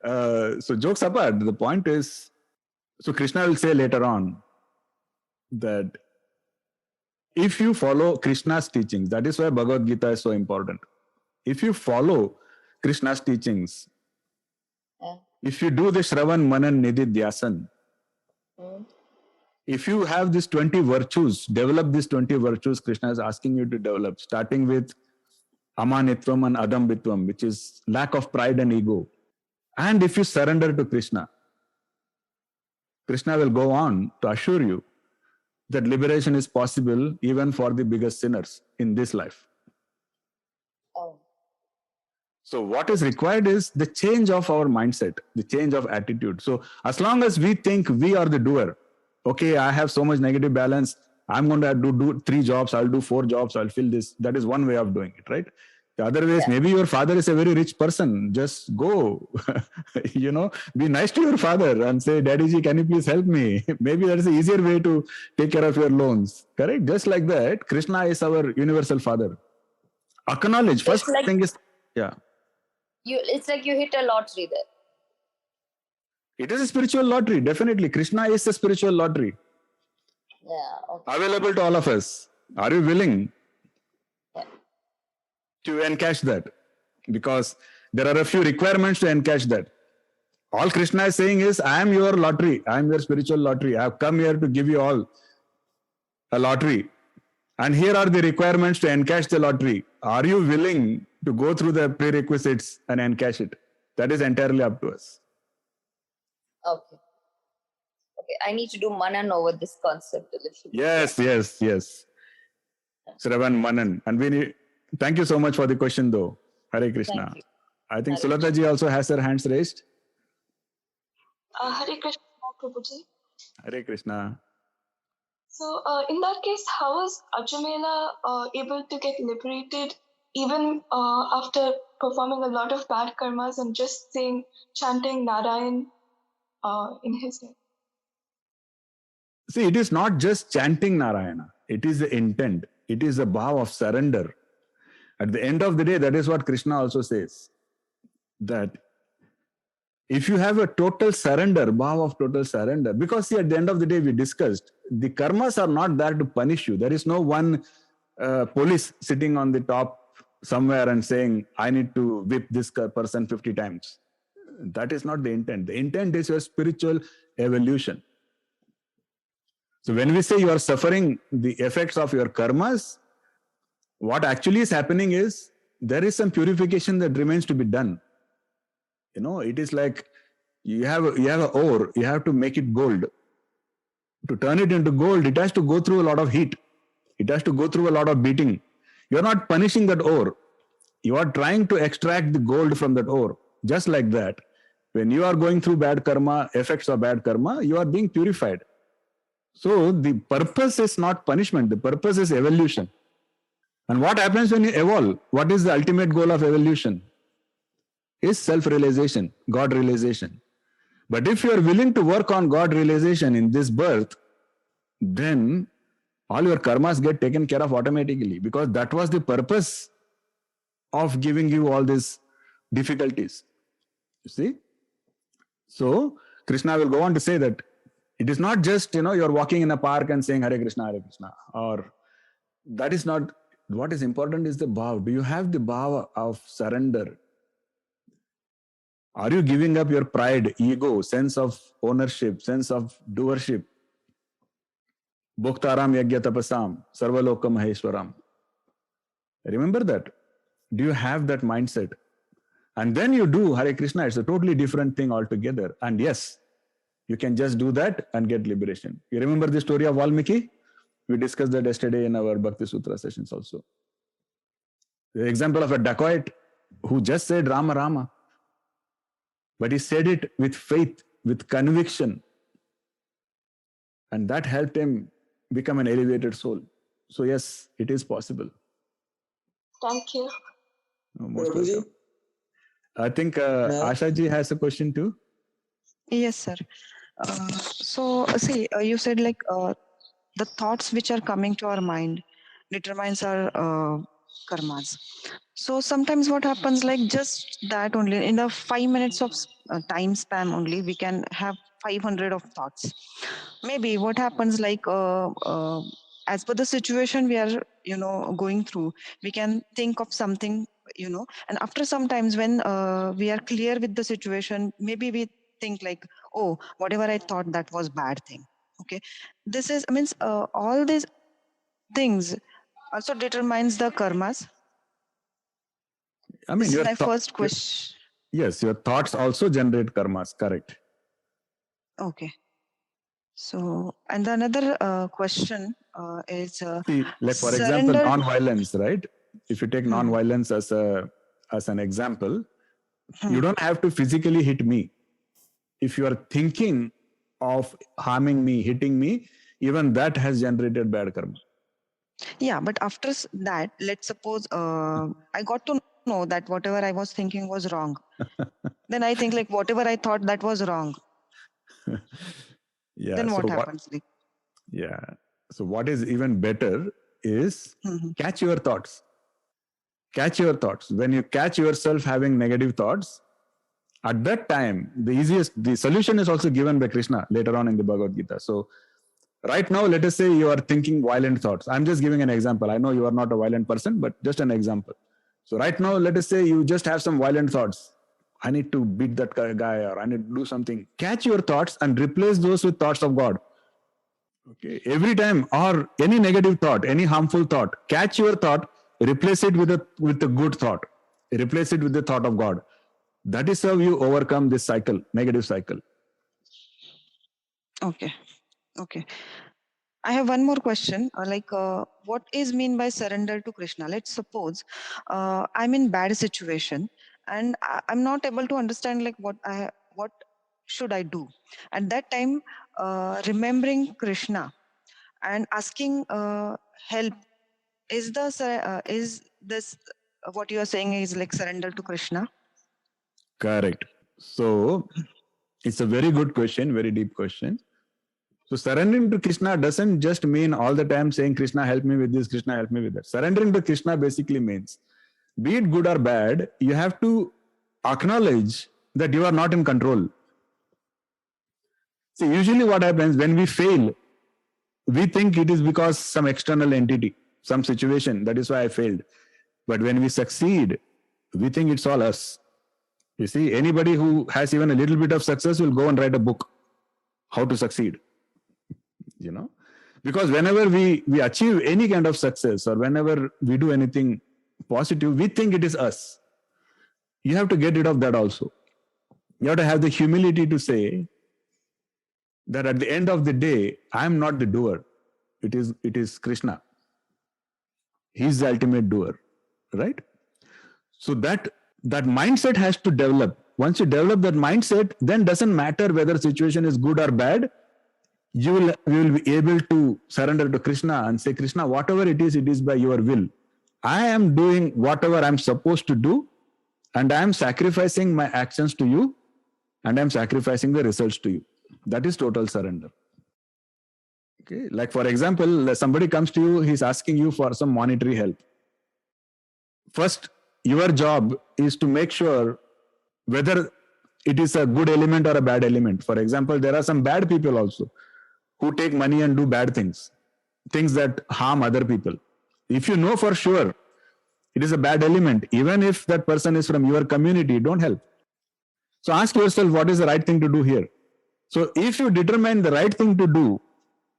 So jokes apart, the point is, so Krishna will say later on that if you follow Krishna's teachings, that is why Bhagavad Gita is so important. If you follow Krishna's teachings, if you do the Shravan, Manan, Nididhyasan, if you have these 20 virtues, develop these 20 virtues Krishna is asking you to develop, starting with amanitvam and adambitvam, which is lack of pride and ego. And if you surrender to Krishna, Krishna will go on to assure you that liberation is possible even for the biggest sinners in this life. So what is required is the change of our mindset, the change of attitude. So as long as we think we are the doer, okay, I have so much negative balance, I'm going to do 3 jobs, I'll do 4 jobs, I'll fill this. That is one way of doing it, right? The other way is maybe your father is a very rich person. Just go, be nice to your father and say, Daddy ji, can you please help me? Maybe that is the easier way to take care of your loans. Correct? Just like that, Krishna is our universal father. Acknowledge. First thing is, it's like you hit a lottery there. It is a spiritual lottery. Definitely. Krishna is a spiritual lottery. Yeah. Okay. Available to all of us. Are you willing to encash that? Because there are a few requirements to encash that. All Krishna is saying is, I am your lottery. I am your spiritual lottery. I have come here to give you all a lottery. And here are the requirements to encash the lottery. Are you willing to go through the prerequisites and encash it? That is entirely up to us. Okay. I need to do manan over this concept a little bit. Yes. Shravan, Manan. And thank you so much for the question though. Hare Krishna. I think Sulata ji also has her hands raised. Hare Krishna, Prabhuji. Hare Krishna. So in that case, how was Arjuna able to get liberated even after performing a lot of bad karmas and just chanting Narayan in his name? See, it is not just chanting Narayana. It is the intent. It is the bhav of surrender. At the end of the day, that is what Krishna also says. That if you have a total surrender, bhav of total surrender, because see, at the end of the day, we discussed, the karmas are not there to punish you. There is no one police sitting on the top somewhere and saying, I need to whip this person 50 times. That is not the intent. The intent is your spiritual evolution. So when we say you are suffering the effects of your karmas, what actually is happening is there is some purification that remains to be done. It is like you have an ore, you have to make it gold. To turn it into gold, it has to go through a lot of heat. It has to go through a lot of beating. You're not punishing that ore. You are trying to extract the gold from that ore. Just like that, when you are going through bad karma, effects of bad karma, you are being purified. So the purpose is not punishment. The purpose is evolution. And what happens when you evolve? What is the ultimate goal of evolution? Is self-realization, God realization. But if you are willing to work on God realization in this birth, then all your karmas get taken care of automatically, because that was the purpose of giving you all these difficulties. You see? So Krishna will go on to say that it is not just, you're walking in a park and saying Hare Krishna, or that is not. What is important is the bhav. Do you have the bhava of surrender? Are you giving up your pride, ego, sense of ownership, sense of doership? Bhoktaram yagya tapasam, sarvaloka maheshwaram. Remember that. Do you have that mindset? And then you do Hare Krishna, it's a totally different thing altogether. And yes, you can just do that and get liberation. You remember the story of Valmiki? We discussed that yesterday in our Bhakti Sutra sessions also. The example of a dacoit who just said Rama, Rama. But he said it with faith, with conviction. And that helped him become an elevated soul. So yes, it is possible. Thank you. Most welcome. I think Asha ji has a question too. Yes, sir. See, you said like the thoughts which are coming to our mind determines our karmas. So sometimes what happens, like just that only in the 5 minutes of time span only, we can have 500 of thoughts. Maybe what happens, like as per the situation we are, going through, we can think of something, and after sometimes when we are clear with the situation, maybe we think like, oh, whatever I thought, that was bad thing. Okay, this is means all these things also determines the karmas. I mean, this is my first question. Yes, your thoughts also generate karmas, correct. Okay. So, and another question is see, like for example, non-violence, right? If you take non-violence as an example, you don't have to physically hit me. If you are thinking of harming me, hitting me, even that has generated bad karma. Yeah, but after that, let's suppose I got to know that whatever I was thinking was wrong. Then I think like whatever I thought, that was wrong. Yeah. Then what happens? Yeah. So what is even better is catch your thoughts. Catch your thoughts. When you catch yourself having negative thoughts, at that time, the solution is also given by Krishna later on in the Bhagavad Gita. So right now, let us say you are thinking violent thoughts. I'm just giving an example. I know you are not a violent person, but just an example. So right now, let us say you just have some violent thoughts. I need to beat that guy, or I need to do something. Catch your thoughts and replace those with thoughts of God. Okay. Every time, or any negative thought, any harmful thought, catch your thought, replace it with a good thought. Replace it with the thought of God. That is how you overcome this cycle, negative cycle. Okay. I have one more question. What is mean by surrender to Krishna? Let's suppose I'm in bad situation and I'm not able to understand like what should I do at that time. Remembering Krishna and asking help is this what you are saying is like surrender to Krishna? Correct. So it's a very good question, very deep question. So surrendering to Krishna doesn't just mean all the time saying, Krishna, help me with this, Krishna, help me with that. Surrendering to Krishna basically means, be it good or bad, you have to acknowledge that you are not in control. See, usually what happens when we fail, we think it is because some external entity, some situation, that is why I failed. But when we succeed, we think it's all us. You see, anybody who has even a little bit of success will go and write a book, how to succeed. Because whenever we achieve any kind of success or whenever we do anything positive, we think it is us. You have to get rid of that also. You have to have the humility to say that at the end of the day, I am not the doer. It is Krishna. He's the ultimate doer, right? So that mindset has to develop. Once you develop that mindset, then doesn't matter whether situation is good or bad, you will be able to surrender to Krishna and say, Krishna, whatever it is by your will. I am doing whatever I'm supposed to do, and I am sacrificing my actions to you, and I'm sacrificing the results to you. That is total surrender. Okay, like for example, somebody comes to you, he's asking you for some monetary help. First, your job is to make sure whether it is a good element or a bad element. For example, there are some bad people also who take money and do bad things that harm other people. If you know for sure it is a bad element, even if that person is from your community, don't help. So ask yourself, what is the right thing to do here? So if you determine the right thing to do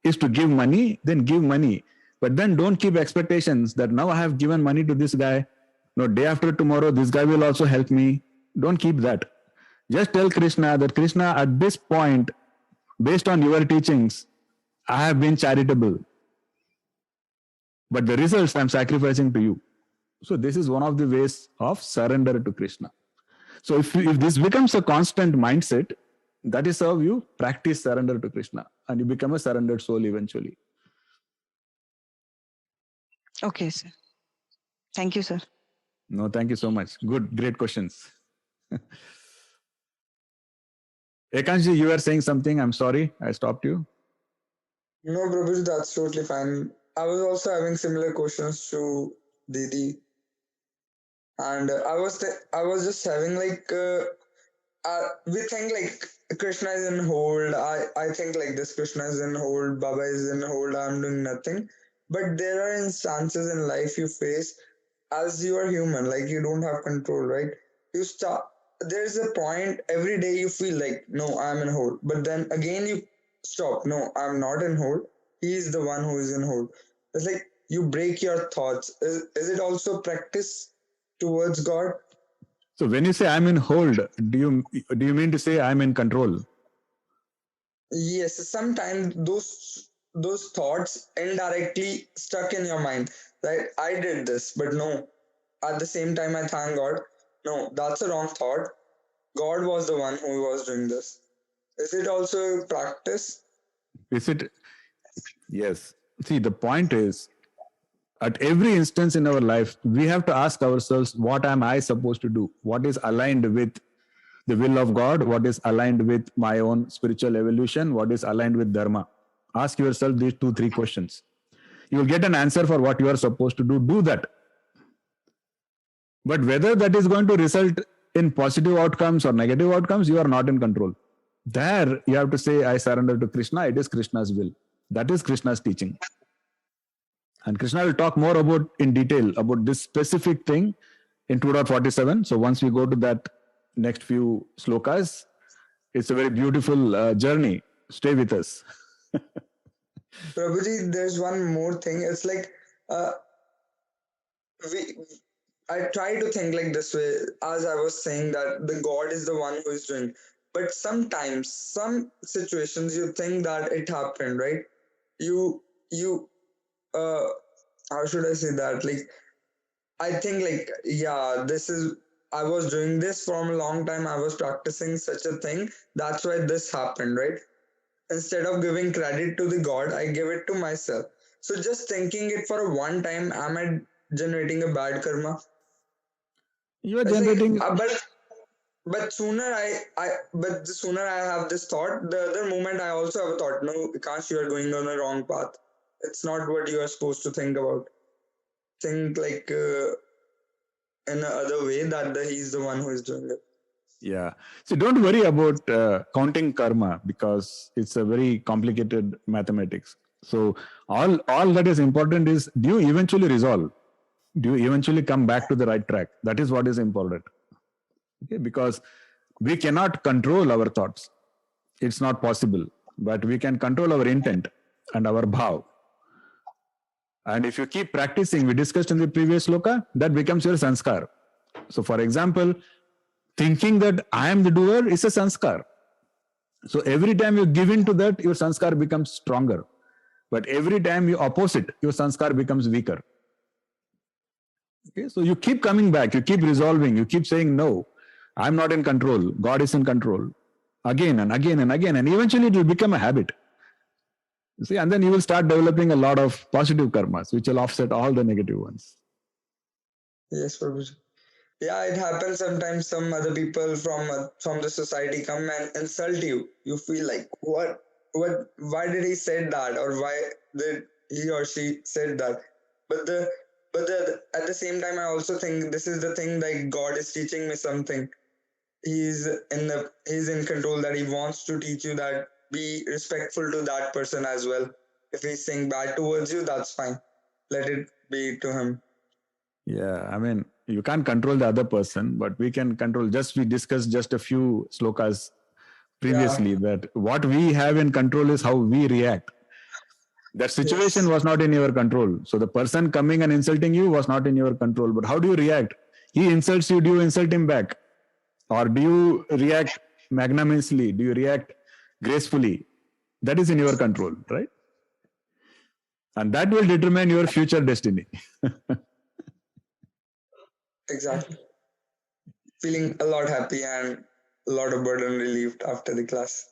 is to give money, then give money. But then don't keep expectations that now I have given money to this guy. No, day after tomorrow, this guy will also help me. Don't keep that. Just tell Krishna that, Krishna, at this point, based on your teachings, I have been charitable. But the results I'm sacrificing to you. So this is one of the ways of surrender to Krishna. So if this becomes a constant mindset, that is how you practice surrender to Krishna, and you become a surrendered soul eventually. Okay, sir. Thank you, sir. No, thank you so much. Good, great questions. Ekanshi, you were saying something. I'm sorry, I stopped you. No, Prabhuji, that's totally fine. I was also having similar questions to Didi, and I was just having like we think like Krishna is in hold. I think like this, Krishna is in hold, Baba is in hold. I'm doing nothing. But there are instances in life you face as you are human, like you don't have control, right? You start. There's a point every day you feel like, no, I'm in hold, but then again you stop. No, I'm not in hold. He is the one who is in hold. It's like you break your thoughts. Is it also practice towards God? So when you say I'm in hold, do you mean to say I'm in control? Yes, sometimes those thoughts indirectly stuck in your mind. Right? I did this, but no. At the same time, I thank God. No, that's a wrong thought. God was the one who was doing this. Is it also practice? Is it? Yes. See, the point is, at every instance in our life, we have to ask ourselves, what am I supposed to do? What is aligned with the will of God? What is aligned with my own spiritual evolution? What is aligned with Dharma? Ask yourself these 2-3 questions. You will get an answer for what you are supposed to do. Do that. But whether that is going to result in positive outcomes or negative outcomes, you are not in control. There, you have to say, I surrender to Krishna. It is Krishna's will. That is Krishna's teaching. And Krishna will talk more about in detail about this specific thing in 2.47. So once we go to that next few slokas, it's a very beautiful journey. Stay with us. Prabhuji, there's one more thing. It's like I try to think like this way, as I was saying that the God is the one who is doing. But sometimes, some situations you think that it happened, right? You how should I say that? Like, I think like, yeah, I was doing this from a long time. I was practicing such a thing. That's why this happened, right? Instead of giving credit to the God, I give it to myself. So just thinking it for a one time, am I generating a bad karma? You are It's generating. like, but the sooner I have this thought, the other moment I also have a thought. No, Akash, you are going on a wrong path. It's not what you are supposed to think about. Think like in another way that he's the one who is doing it. Yeah. So don't worry about counting karma, because it's a very complicated mathematics. So all that is important is, do you eventually resolve? Do you eventually come back to the right track? That is what is important. Okay? Because we cannot control our thoughts. It's not possible. But we can control our intent and our bhav. And if you keep practicing, we discussed in the previous sloka, that becomes your sanskar. So for example, thinking that I am the doer is a sanskar. So every time you give in to that, your sanskar becomes stronger. But every time you oppose it, your sanskar becomes weaker. Okay, so you keep coming back, you keep resolving, you keep saying, no, I'm not in control, God is in control, again and again and again, and eventually it will become a habit. You see, and then you will start developing a lot of positive karmas, which will offset all the negative ones. Yes, Prabhuji. Yeah, it happens sometimes. Some other people from the society come and insult you. You feel like, what? Why did he said that, or why did he or she said that? But the at the same time, I also think this is the thing, like God is teaching me something. He's in control, that he wants to teach you that be respectful to that person as well. If he's saying bad towards you, that's fine. Let it be to him. Yeah, I mean, you can't control the other person, but we can control. We discussed just a few slokas previously, that what we have in control is how we react. That situation was not in your control. So the person coming and insulting you was not in your control. But how do you react? He insults you, do you insult him back? Or do you react magnanimously? Do you react gracefully? That is in your control, right? And that will determine your future destiny. Exactly. Feeling a lot happy and a lot of burden relieved after the class.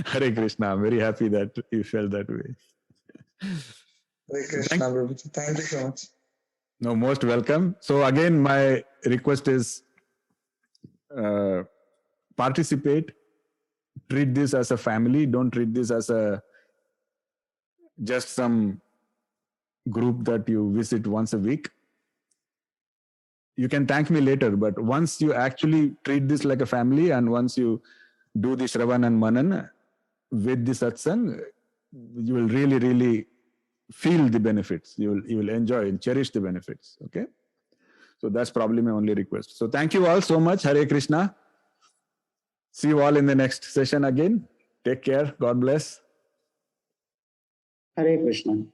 Hare Krishna. I'm very happy that you felt that way. Hare Krishna, Prabhuji. Thank you so much. No, most welcome. So again, my request is participate. Treat this as a family. Don't treat this as just some group that you visit once a week. You can thank me later, but once you actually treat this like a family, and once you do the Shravan and Manan with the satsang, you will really, really feel the benefits. You will enjoy and cherish the benefits. Okay? So that's probably my only request. So thank you all so much. Hare Krishna. See you all in the next session again. Take care. God bless. Hare Krishna.